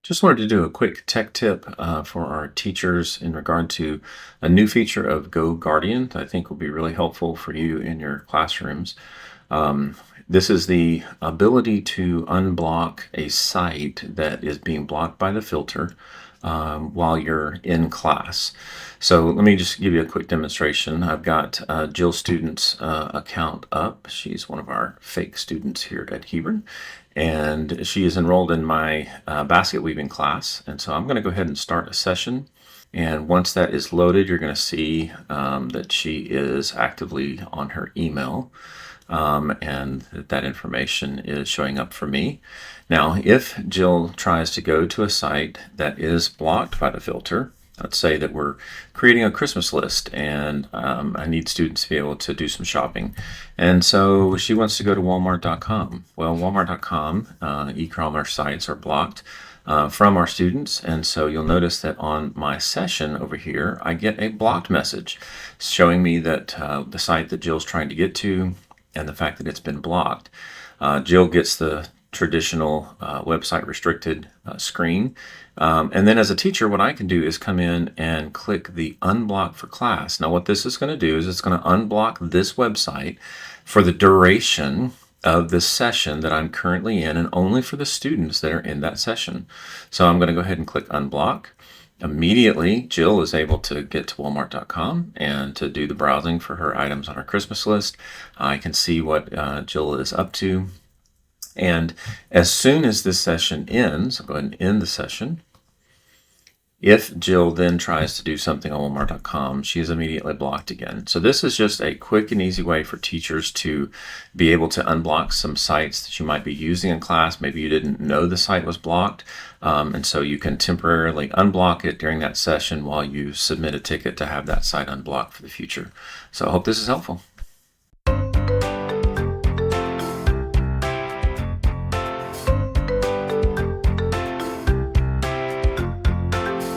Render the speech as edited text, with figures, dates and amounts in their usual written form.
Just wanted to do a quick tech tip for our teachers in regard to a new feature of GoGuardian that I think will be really helpful for you in your classrooms. Um, this is the ability to unblock a site that is being blocked by the filter while you're in class. So let me just give you a quick demonstration. I've got Jill student's account up. She's one of our fake students here at Hebron, and she is enrolled in my basket weaving class. And so I'm going to go ahead and start a session. And once that is loaded, you're going to see that she is actively on her email, and that information is showing up for me. Now, if Jill tries to go to a site that is blocked by the filter, let's say that we're creating a Christmas list and I need students to be able to do some shopping. And so she wants to go to Walmart.com. Well, Walmart.com e-commerce sites are blocked from our students. And so you'll notice that on my session over here, I get a blocked message showing me that the site that Jill's trying to get to and the fact that it's been blocked. Jill gets the traditional website restricted screen. And then as a teacher, what I can do is come in and click the unblock for class. Now what this is going to do is it's going to unblock this website for the duration of the session that I'm currently in, and only for the students that are in that session. So I'm going to go ahead and click unblock. Immediately, Jill is able to get to Walmart.com and to do the browsing for her items on her Christmas list. I can see what Jill is up to. And as soon as this session ends, I'll go ahead and end the session. If Jill then tries to do something on Walmart.com, she is immediately blocked again. So this is just a quick and easy way for teachers to be able to unblock some sites that you might be using in class. Maybe you didn't know the site was blocked, and so you can temporarily unblock it during that session while you submit a ticket to have that site unblocked for the future. So I hope this is helpful.